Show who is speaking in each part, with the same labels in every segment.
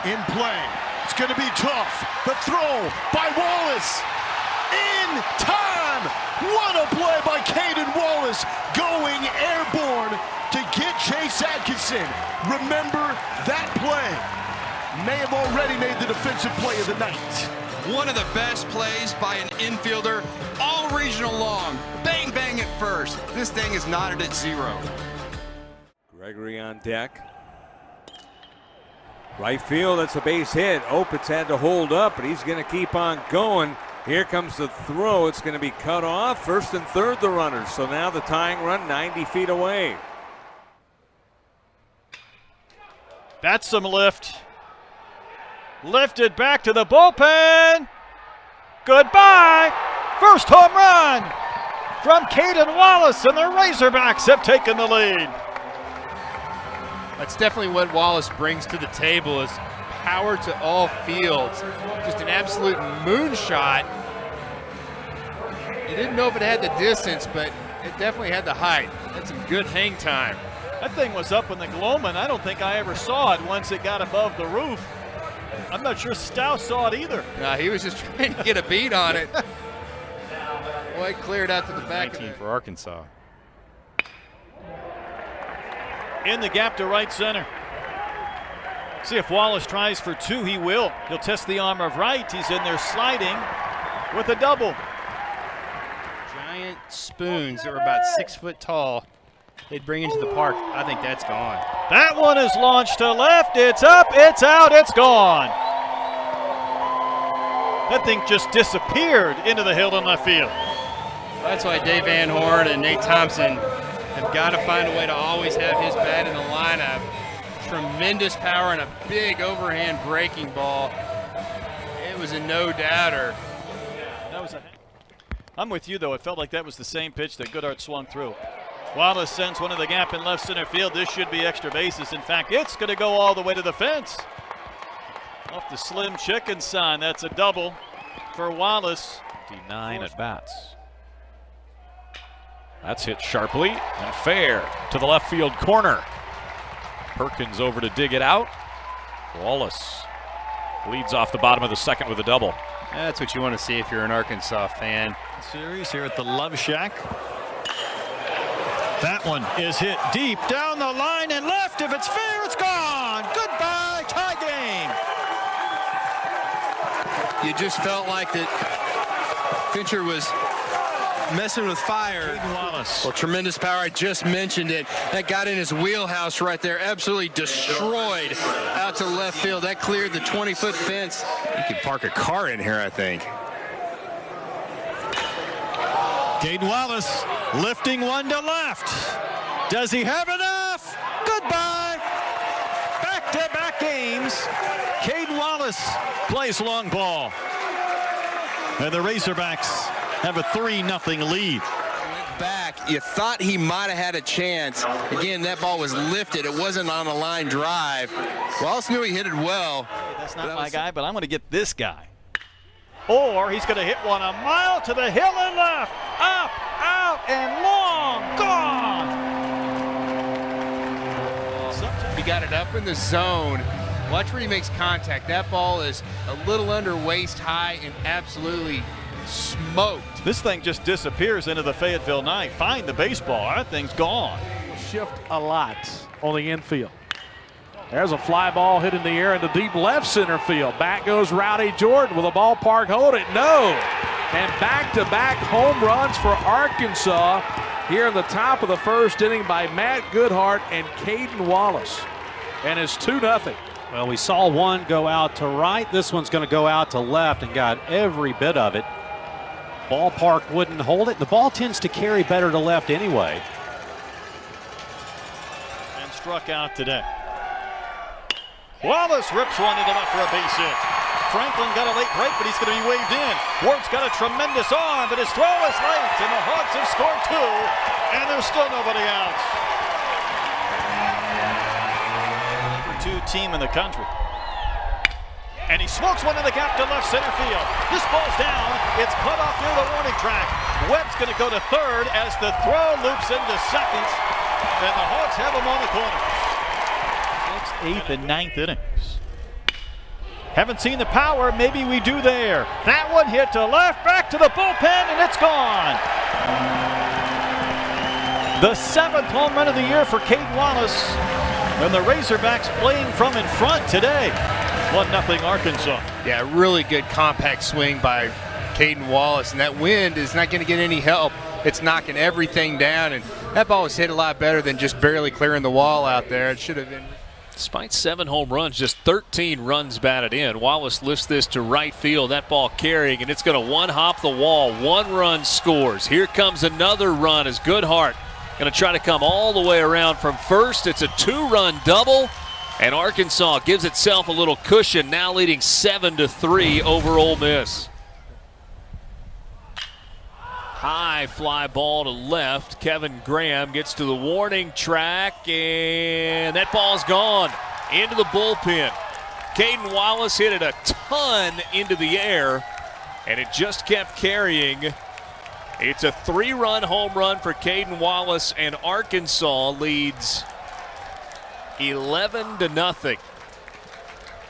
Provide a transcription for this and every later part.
Speaker 1: in play. It's going to be tough. The throw by Wallace. In time. What a play by Cayden Wallace, going airborne to get Chase Atkinson. Remember that play. May have already made the defensive play of the night.
Speaker 2: One of the best plays by an infielder, all regional long. Bang, bang at first. This thing is knotted at 0.
Speaker 3: Gregory on deck. Right field, that's a base hit. Opitz had to hold up, but he's going to keep on going. Here comes the throw. It's going to be cut off. First and third, the runners. So now the tying run 90 feet away.
Speaker 4: That's some lift. Lifted back to the bullpen. Goodbye. First home run from Cayden Wallace, and the Razorbacks have taken the lead.
Speaker 5: That's definitely what Wallace brings to the table, is power to all fields. Just an absolute moonshot. You didn't know if it had the distance, but it definitely had the height. That's some good hang time.
Speaker 4: That thing was up in the gloam, and I don't think I ever saw it once it got above the roof. I'm not sure Stow saw it either.
Speaker 5: No, he was just trying to get a beat on it. Boy, it cleared out to the back. 19 for Arkansas.
Speaker 4: In the gap to right center. See if Wallace tries for 2, he will. He'll test the arm of right. He's in there sliding with a double.
Speaker 5: Giant spoons that were about 6 foot tall. They'd bring into the park. I think that's gone.
Speaker 4: That one is launched to left. It's up, it's out, it's gone. That thing just disappeared into the hill in left field.
Speaker 5: That's why Dave Van Horn and Nate Thompson have got to find a way to always have his bat in the lineup. Tremendous power and a big overhand breaking ball. It was a no-doubter.
Speaker 4: I'm with you, though. It felt like that was the same pitch that Goodhart swung through. Wallace sends one to the gap in left center field. This should be extra bases. In fact, it's going to go all the way to the fence. Off the Slim Chicken sign. That's a double for Wallace.
Speaker 6: 59 at bats. That's hit sharply and fair to the left field corner. Perkins over to dig it out. Wallace leads off the bottom of the second with a double.
Speaker 5: That's what you want to see if you're an Arkansas fan.
Speaker 4: Series here at the Love Shack. That one is hit deep down the line and left. If it's fair, it's gone. Goodbye, tie game.
Speaker 5: You just felt like that Fincher was messing with fire.
Speaker 4: Cayden Wallace.
Speaker 5: Well, tremendous power. I just mentioned it. That got in his wheelhouse right there. Absolutely destroyed out to left field. That cleared the 20-foot fence. You could park a car in here, I think.
Speaker 4: Cayden Wallace lifting one to left. Does he have enough? Goodbye. Back-to-back games. Cayden Wallace plays long ball. And the Razorbacks have a 3-0 lead.
Speaker 2: Back, you thought he might have had a chance. Again, that ball was lifted. It wasn't on a line drive. Wallace knew he hit it well.
Speaker 4: Hey, that's not my guy, but I'm going to get this guy. Or he's going to hit one a mile to the hill and left. Up, out, and long. Gone.
Speaker 5: He got it up in the zone. Watch where he makes contact. That ball is a little under waist high and absolutely smoked.
Speaker 4: This thing just disappears into the Fayetteville night. Find the baseball. That thing's gone.
Speaker 7: Shift a lot on the infield. There's a fly ball hit in the air into deep left center field. Back goes Rowdy Jordan. Will the ballpark hold it? No. And back-to-back home runs for Arkansas here in the top of the first inning by Matt Goodhart and Cayden Wallace. And it's 2-0.
Speaker 8: Well, we saw one go out to right. This one's going to go out to left and got every bit of it. Ballpark wouldn't hold it. The ball tends to carry better to left anyway.
Speaker 4: And struck out today. Wallace rips one into left for a base hit. Franklin got a late break, but he's going to be waved in. Ward's got a tremendous arm, but his throw is late, and the Hawks have scored 2, and there's still nobody out. Number 2 team in the country. And he smokes one in the gap to left center field. This ball's down. It's cut off near the warning track. Webb's going to go to third as the throw loops into second. And the Hawks have him on the corner. 6th, 8th, and 9th innings. Haven't seen the power. Maybe we do there. That one hit to left, back to the bullpen, and it's gone. The 7th home run of the year for Cayden Wallace. And the Razorbacks playing from in front today. 1-0 Arkansas.
Speaker 5: Yeah, really good compact swing by Cayden Wallace, and that wind is not going to get any help. It's knocking everything down, and that ball was hit a lot better than just barely clearing the wall out there. It should have been.
Speaker 9: Despite 7 home runs, just 13 runs batted in. Wallace lifts this to right field, that ball carrying, and it's going to one-hop the wall. 1 run scores. Here comes another run as Goodhart going to try to come all the way around from first. It's a 2-run double, and Arkansas gives itself a little cushion, now leading 7-3 over Ole Miss. High fly ball to left. Kevin Graham gets to the warning track, and that ball's gone into the bullpen. Cayden Wallace hit it a ton into the air, and it just kept carrying. It's a 3-run home run for Cayden Wallace, and Arkansas leads 11-0.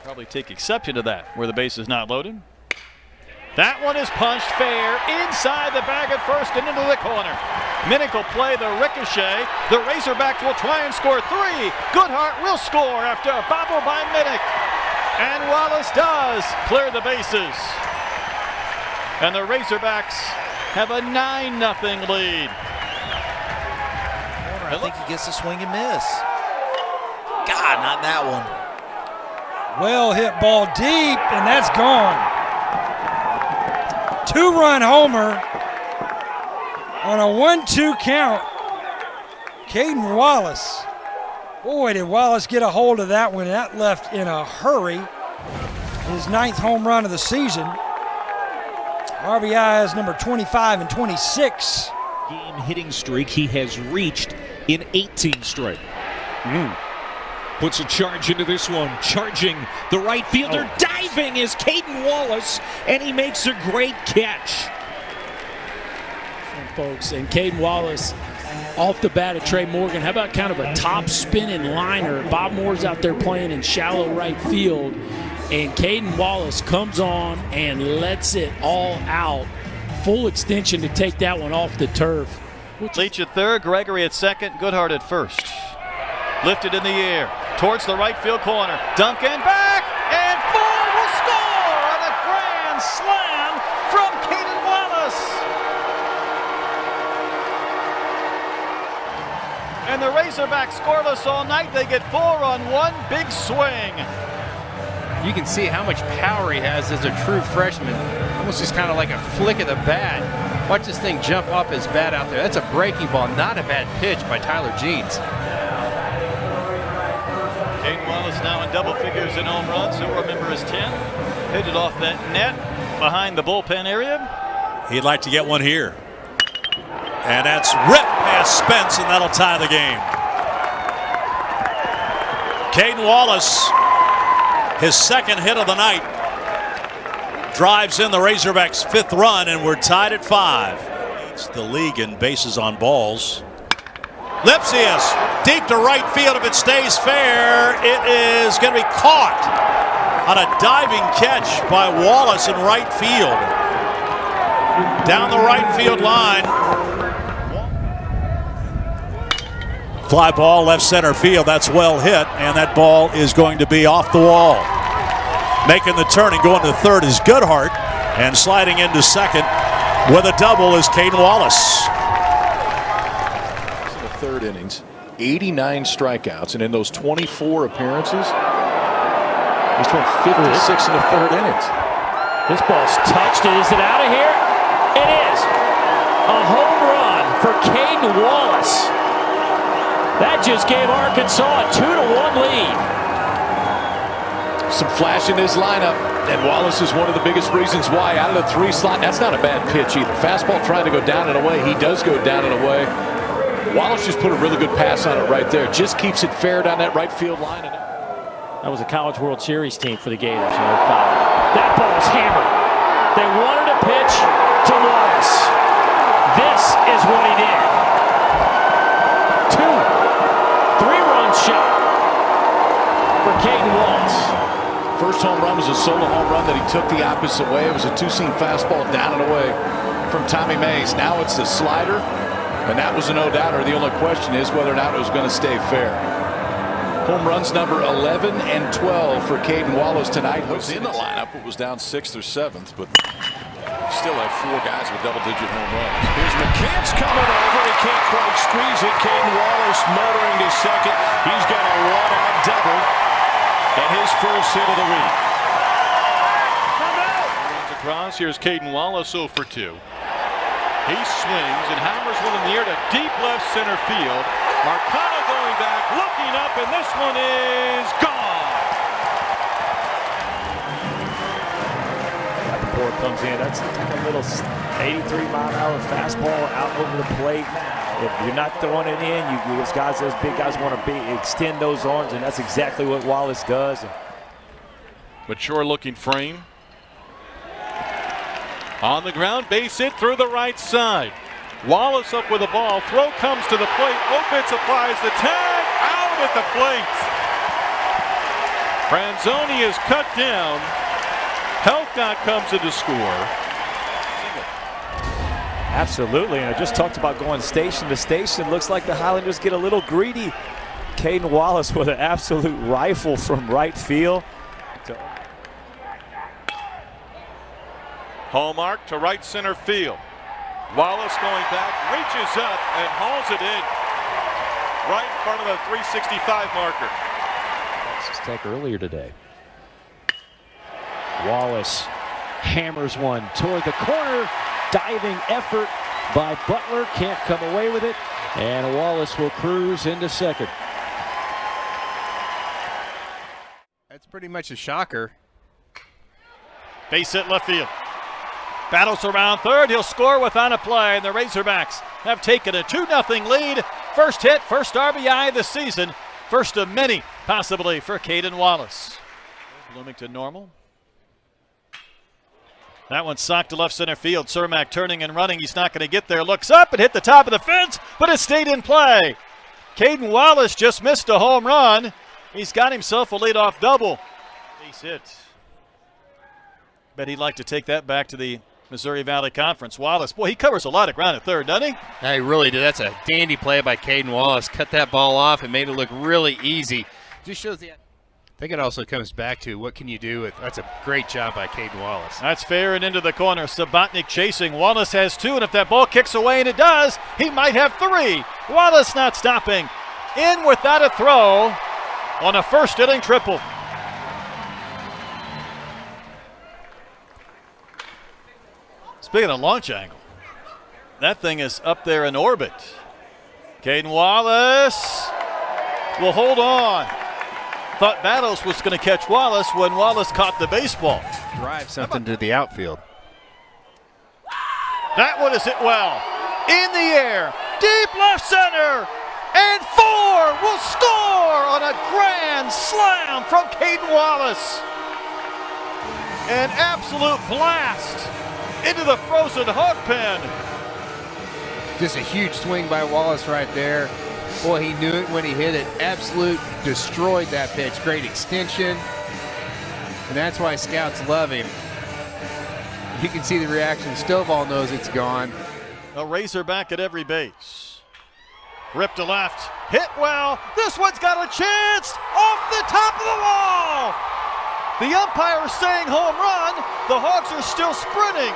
Speaker 4: Probably take exception to that, where the base is not loaded. That one is punched fair inside the bag at first and into the corner. Minnick will play the ricochet. The Razorbacks will try and score 3. Goodhart will score after a bobble by Minnick. And Wallace does clear the bases. And the Razorbacks have a 9-0 lead.
Speaker 10: I think he gets a swing and miss. God, not that one.
Speaker 11: Well hit ball deep, and that's gone. 2-run homer on a 1-2 count. Cayden Wallace. Boy, did Wallace get a hold of that one. That left in a hurry. His 9th home run of the season. RBIs number 25 and 26.
Speaker 12: Game hitting streak he has reached in 18 straight. Puts a charge into this one. Charging the right fielder. Diving is Cayden Wallace, and he makes a great catch.
Speaker 13: Folks, and Cayden Wallace off the bat of Trey Morgan. How about kind of a top spinning liner? Bob Moore's out there playing in shallow right field, and Cayden Wallace comes on and lets it all out. Full extension to take that one off the turf.
Speaker 4: Leach at third, Gregory at second, Goodhart at first. Lifted in the air towards the right field corner. Duncan back, and Ford will score on a grand slam from Cayden Wallace. And the Razorbacks scoreless all night. They get 4 on 1 big swing.
Speaker 5: You can see how much power he has as a true freshman. Almost just kind of like a flick of the bat. Watch this thing jump off his bat out there. That's a breaking ball, not a bad pitch by Tyler Jeans.
Speaker 4: Cayden Wallace now in double figures in home runs. He'll remember his 10. Hit it off that net behind the bullpen area.
Speaker 14: He'd like to get one here. And that's ripped past Spence, and that'll tie the game. Cayden Wallace, his 2nd hit of the night, drives in the Razorbacks' 5th run, and we're tied at 5. It's the league in bases on balls. Lipsius, deep to right field. If it stays fair, it is going to be caught on a diving catch by Wallace in right field. Down the right field line. Fly ball left center field. That's well hit, and that ball is going to be off the wall. Making the turn and going to third is Goodhart, and sliding into second with a double is Cayden Wallace.
Speaker 15: In the 3rd innings, 89 strikeouts, and in those 24 appearances, he's thrown 56 in the 3rd innings.
Speaker 13: This ball's touched. Is it out of here? It is. A home run for Cayden Wallace. That just gave Arkansas a 2-1 lead.
Speaker 15: Some flash in his lineup, and Wallace is one of the biggest reasons why. Out of the 3 slot, that's not a bad pitch either. Fastball trying to go down and away. He does go down and away. Wallace just put a really good pass on it right there. Just keeps it fair down that right field line.
Speaker 13: That was a College World Series team for the Gators in 05. That ball's hammered. They wanted a pitch to Wallace. This is what he did. 3-run shot for Cayden Wallace.
Speaker 15: First home run was a solo home run that he took the opposite way. It was a two-seam fastball down and away from Tommy Mays. Now it's the slider, and that was a no-doubter. The only question is whether or not it was going to stay fair. Home runs number 11 and 12 for Cayden Wallace tonight.
Speaker 16: Was in the lineup. It was down 6th or 7th, but still have 4 guys with double-digit home runs.
Speaker 14: Here's McCants coming over. He can't quite squeeze it. Cayden Wallace motoring to second. He's got a one-out double and his first hit of the week.
Speaker 4: Runs across. Here's Cayden Wallace 0 for 2. He swings and hammers one in the air to deep left center field. Marcano going back, looking up, and this one is gone.
Speaker 17: Before it comes in, that's like a little 83-mile-an-hour fastball out over the plate. If you're not throwing it in, those guys, those big guys want to extend those arms, and that's exactly what Wallace does.
Speaker 4: Mature looking frame. On the ground, base hit through the right side. Wallace up with the ball. Throw comes to the plate. Opitz applies the tag. Out at the plate. Franzoni is cut down. Helfgott comes in to score.
Speaker 17: Absolutely, and I just talked about going station to station. Looks like the Highlanders get a little greedy. Cayden Wallace with an absolute rifle from right field.
Speaker 4: Hallmark to right center field. Wallace going back, reaches up and hauls it in. Right in front of the 365 marker.
Speaker 8: Texas Tech earlier today. Wallace hammers one toward the corner. Diving effort by Butler. Can't come away with it. And Wallace will cruise into second.
Speaker 5: That's pretty much a shocker.
Speaker 4: Base hit left field. Battles around third. He'll score without a play. And the Razorbacks have taken a 2-0 lead. First hit, first RBI this season. First of many, possibly, for Cayden Wallace. Bloomington normal. That one socked to left center field. Cermak turning and running. He's not going to get there. Looks up and hit the top of the fence, but it stayed in play. Cayden Wallace just missed a home run. He's got himself a leadoff double. Base hit. Bet he'd like to take that back to the Missouri Valley Conference. Wallace, boy, he covers a lot of ground at third, doesn't he?
Speaker 5: Yeah, he really did. That's a dandy play by Cayden Wallace. Cut that ball off and made it look really easy. Just shows the. I think it also comes back to what can you do with. That's a great job by Cayden Wallace.
Speaker 4: That's fair and into the corner. Sabatnik chasing. Wallace has 2, and if that ball kicks away, and it does, he might have 3. Wallace not stopping. In without a throw on a first inning triple. Speaking of launch angle, that thing is up there in orbit. Cayden Wallace will hold on. Thought Battles was going to catch Wallace when Wallace caught the baseball.
Speaker 5: Drive something to the outfield.
Speaker 4: That one is hit well. In the air, deep left center, and 4 will score on a grand slam from Cayden Wallace. An absolute blast into the frozen hog pen.
Speaker 5: Just a huge swing by Wallace right there. Boy, he knew it when he hit it. Absolute destroyed that pitch. Great extension. And that's why scouts love him. You can see the reaction. Stovall knows it's gone.
Speaker 4: A Razorback at every base. Rip to left. Hit well. This one's got a chance. Off the top of the wall. The umpire is saying home run. The Hawks are still sprinting.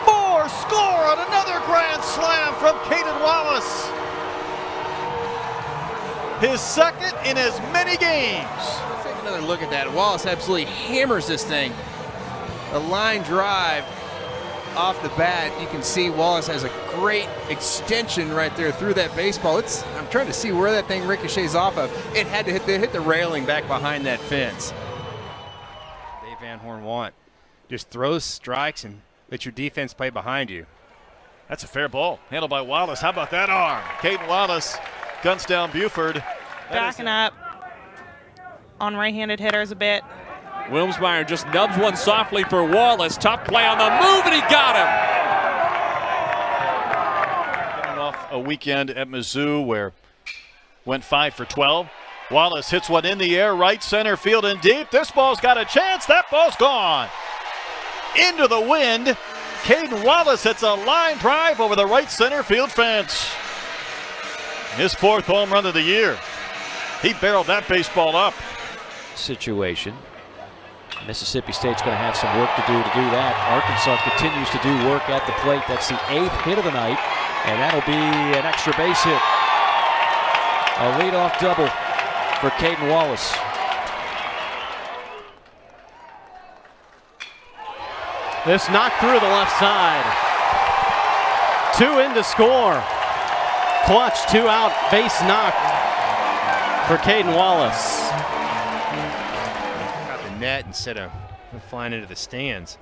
Speaker 4: 4 score on another grand slam from Cayden Wallace. His second in as many games.
Speaker 5: Let's take another look at that. Wallace absolutely hammers this thing. A line drive off the bat. You can see Wallace has a great extension right there through that baseball. I'm trying to see where that thing ricochets off of. It had to hit the railing back behind that fence. Dave Van Horn want. Just throws strikes and let your defense play behind you.
Speaker 4: That's a fair ball. Handled by Wallace. How about that arm? Cayden Wallace guns down Buford.
Speaker 18: Backing up on right-handed hitters a bit.
Speaker 12: Wilmsmeyer just nubs one softly for Wallace. Tough play on the move, and he got him.
Speaker 4: Coming off a weekend at Mizzou where went 5 for 12. Wallace hits one in the air, right center field and deep. This ball's got a chance. That ball's gone. Into the wind. Cayden Wallace hits a line drive over the right center field fence. His 4th home run of the year. He barreled that baseball up.
Speaker 8: Situation. Mississippi State's going to have some work to do that. Arkansas continues to do work at the plate. That's the 8th hit of the night, and that'll be an extra base hit. A leadoff double for Cayden Wallace. This knocked through the left side. 2 in to score. Clutch, 2 out, base knock for Cayden Wallace.
Speaker 5: Got the net instead of flying into the stands.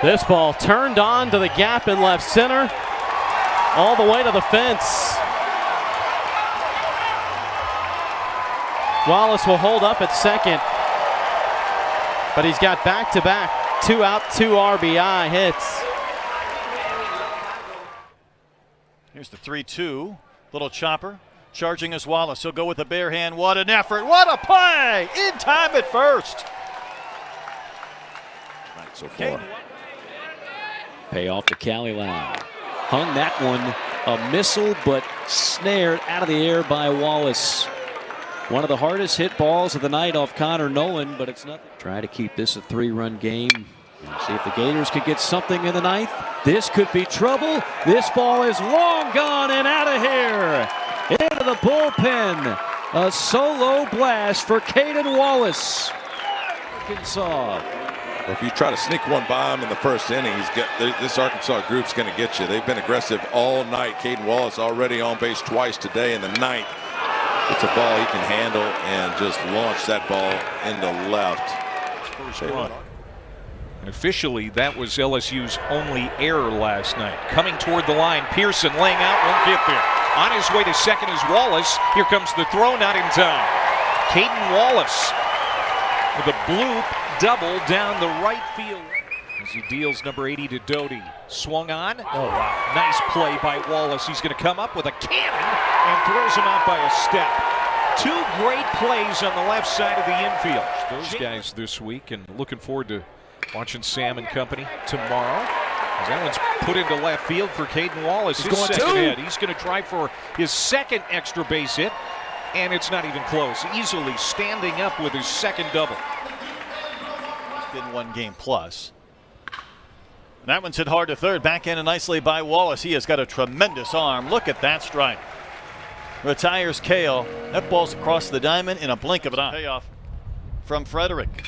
Speaker 8: This ball turned on to the gap in left center, all the way to the fence. Wallace will hold up at second, but he's got back-to-back 2 out, 2 RBI hits.
Speaker 4: Here's the 3-2. Little chopper. Charging as Wallace. He'll go with the bare hand. What an effort. What a play. In time at first.
Speaker 15: Right so far.
Speaker 8: Payoff to Calilau. Hung that one a missile, but snared out of the air by Wallace. One of the hardest hit balls of the night off Connor Nolan, but it's nothing. Try to keep this a 3-run game. See if the Gators could get something in the 9th. This could be trouble. This ball is long gone and out of here. Into the bullpen. A solo blast for Cayden Wallace. Arkansas.
Speaker 19: If you try to sneak one by him in the first inning, this Arkansas group's going to get you. They've been aggressive all night. Cayden Wallace already on base twice today in the 9th. It's a ball he can handle and just launch that ball into left.
Speaker 6: First run. And officially, that was LSU's only error last night. Coming toward the line, Pearson laying out, won't get there. On his way to second is Wallace. Here comes the throw, not in time. Cayden Wallace with a bloop double down the right field. As he deals number 80 to Doty. Swung on. Oh, wow. Nice play by Wallace. He's going to come up with a cannon and throws him out by a step. 2 great plays on the left side of the infield. Those guys this week, and looking forward to watching Sam and company tomorrow. As that one's put into left field for Cayden Wallace. His second hit. He's going to try for his 2nd extra base hit, and it's not even close. Easily standing up with his 2nd double.
Speaker 4: It's been 1 game plus. That one's hit hard to third. Backhanded nicely by Wallace. He has got a tremendous arm. Look at that strike. Retires Kale. That ball's across the diamond in a blink of an eye. Payoff from Frederick.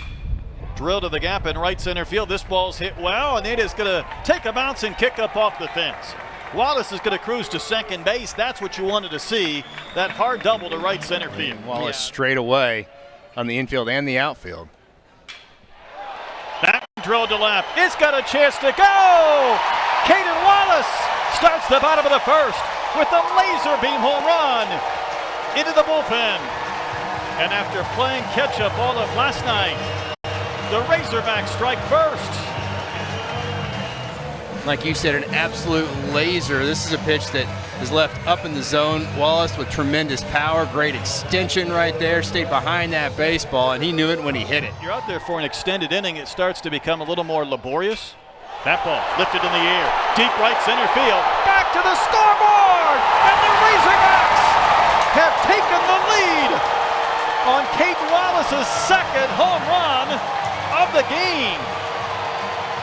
Speaker 4: Drill to the gap in right center field. This ball's hit well, and it is going to take a bounce and kick up off the fence. Wallace is going to cruise to second base. That's what you wanted to see. That hard double to right center field.
Speaker 5: Wallace straight away on the infield and the outfield.
Speaker 4: That drilled to left. It's got a chance to go. Cayden Wallace starts the bottom of the 1st with a laser beam home run into the bullpen. And after playing catch-up all of last night, the Razorbacks strike first.
Speaker 5: Like you said, an absolute laser. This is a pitch that is left up in the zone. Wallace with tremendous power, great extension right there, stayed behind that baseball, and he knew it when he hit it.
Speaker 4: You're out there for an extended inning, it starts to become a little more laborious. That ball lifted in the air, deep right center field, back to the scoreboard, and the Razorbacks have taken the lead on Cayden Wallace's 2nd home run of the game.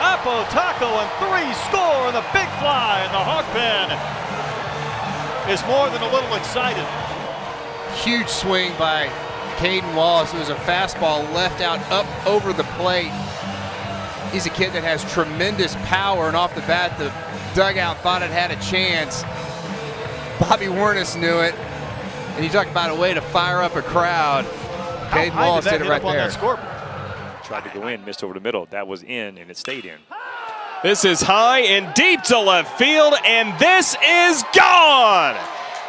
Speaker 4: Apo Taco and 3 score, and the big fly in the hog pen is more than a little excited.
Speaker 5: Huge swing by Cayden Wallace. It was a fastball left out up over the plate. He's a kid that has tremendous power, and off the bat, the dugout thought it had a chance. Bobby Warnes knew it, and you talk about a way to fire up a crowd. Cayden Wallace did it right there.
Speaker 20: Tried to go in, missed over the middle. That was in, and it stayed in.
Speaker 21: This is high and deep to left field, and this is gone!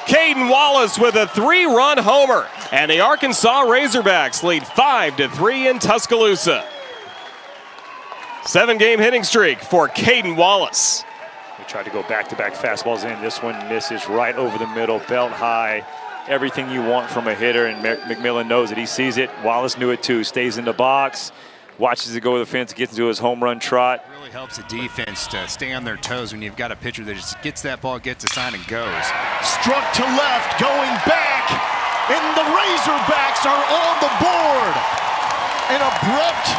Speaker 21: Cayden Wallace with a 3-run homer, and the Arkansas Razorbacks lead 5-3 in Tuscaloosa. 7-game hitting streak for Cayden Wallace.
Speaker 20: We tried to go back-to-back fastballs in. This one misses right over the middle, belt high.
Speaker 17: everything you want from a hitter, and McMillan knows it. He sees it. Wallace knew it too. Stays in the box, watches it go to the fence, gets into his home run trot.
Speaker 1: Really helps the defense to stay on their toes when you've got a pitcher that just gets that ball, gets a sign, and goes.
Speaker 22: Struck to left, going back, and the Razorbacks are on the board. An abrupt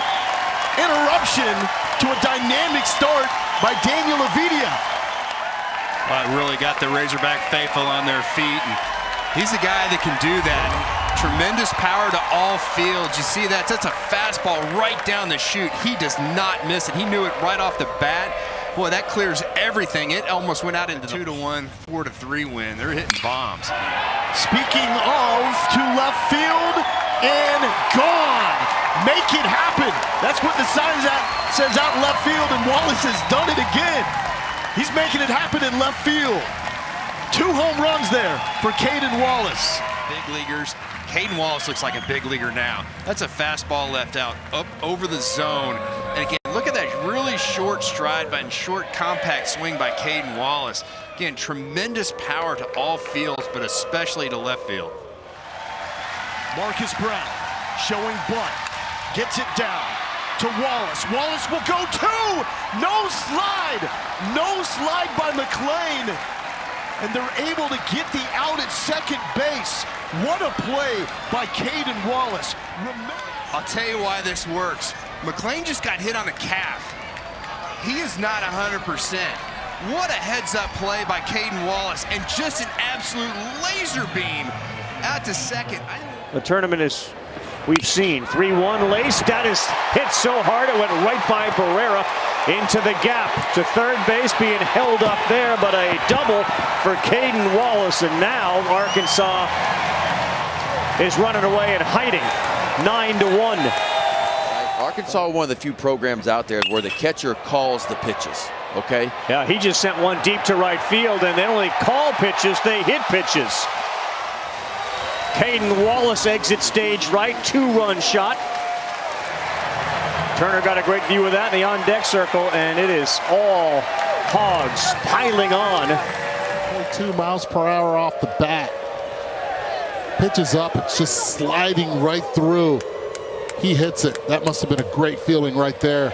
Speaker 22: interruption to a dynamic start by Daniel Avidia.
Speaker 1: Well, it really got the Razorback faithful on their feet, and he's the guy that can do that. Tremendous power to all fields. You see that? That's a fastball right down the chute. He does not miss it. He knew it right off the bat. Boy, that clears everything. It almost went out into 2-1, 4-3 win. They're hitting bombs.
Speaker 22: Speaking of, to left field and gone. Make it happen. That's what the sign says out in left field, and Wallace has done it again. He's making it happen in left field. 2 home runs there for Cayden Wallace.
Speaker 1: Big leaguers. Cayden Wallace looks like a big leaguer now. That's a fastball left out, up over the zone. And again, look at that really short stride and short compact swing by Cayden Wallace. Again, tremendous power to all fields, but especially to left field.
Speaker 22: Marcus Brown showing bunt, gets it down to Wallace. Wallace will go 2, no slide by McLean. And they're able to get the out at second base. What a play by Cayden Wallace.
Speaker 1: I'll tell you why this works. McLean just got hit on the calf. He is not 100%. What a heads-up play by Cayden Wallace, and just an absolute laser beam out to second.
Speaker 23: The tournament is, we've seen 3-1 lace. That is hit so hard it went right by Barrera into the gap to third base, being held up there, but a double for Cayden Wallace, and now Arkansas is running away and hiding 9-1.
Speaker 24: Arkansas, one of the few programs out there where the catcher calls the pitches. Okay.
Speaker 23: Yeah, he just sent one deep to right field, and they only call pitches, they hit pitches. Cayden Wallace exit stage right, 2-run shot. Turner got a great view of that in the on-deck circle, and it is all Hogs piling on.
Speaker 25: 2 miles per hour off the bat. Pitches up, it's just sliding right through. He hits it. That must have been a great feeling right there.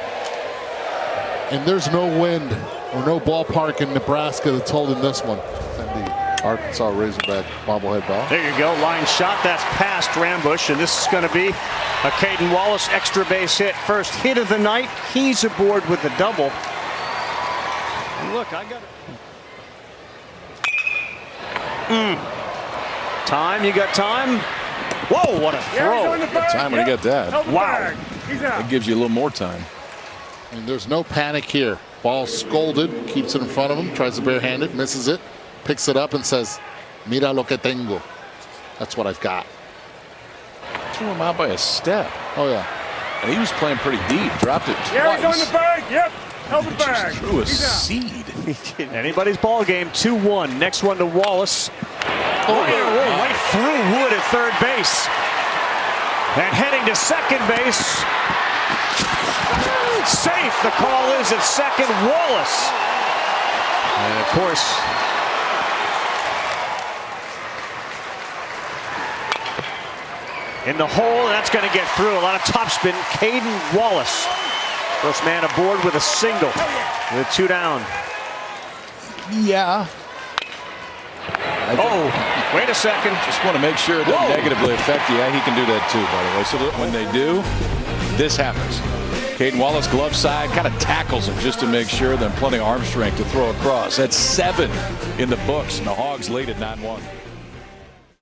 Speaker 25: And there's no wind or no ballpark in Nebraska that's holding this one. And the Arkansas Razorback bobblehead ball.
Speaker 23: There you go, line shot. That's past Rambush, and this is going to be a Cayden Wallace extra base hit. First hit of the night. He's aboard with the double. Look, I got it. Time, you got time? Whoa, what a throw.
Speaker 16: You got time when you get that.
Speaker 23: Wow.
Speaker 16: That gives you a little more time.
Speaker 25: And there's no panic here. Ball scolded, keeps it in front of him, tries to barehanded, misses it, picks it up and says, "Mira lo que tengo." That's what I've got.
Speaker 16: Threw him out by a step.
Speaker 25: Oh, yeah.
Speaker 16: And he was playing pretty deep. Dropped it twice.
Speaker 11: Yeah, he's on the bag. Yep. Held the bag.
Speaker 16: Just threw a seed.
Speaker 23: Anybody's ball game, 2-1. Next one to Wallace. Right through Wood at third base. And heading to second base. Safe, the call is at second, Wallace. And of course, in the hole, that's going to get through. A lot of topspin. Cayden Wallace, first man aboard with a single, with 2 down.
Speaker 25: Yeah.
Speaker 23: Oh, wait a second.
Speaker 16: Just want to make sure it doesn't negatively affect you. Yeah, he can do that too, by the way. So when they do, this happens. Cayden Wallace, glove side, kind of tackles him just to make sure, then plenty of arm strength to throw across. That's 7 in the books, and the Hogs lead at 9-1.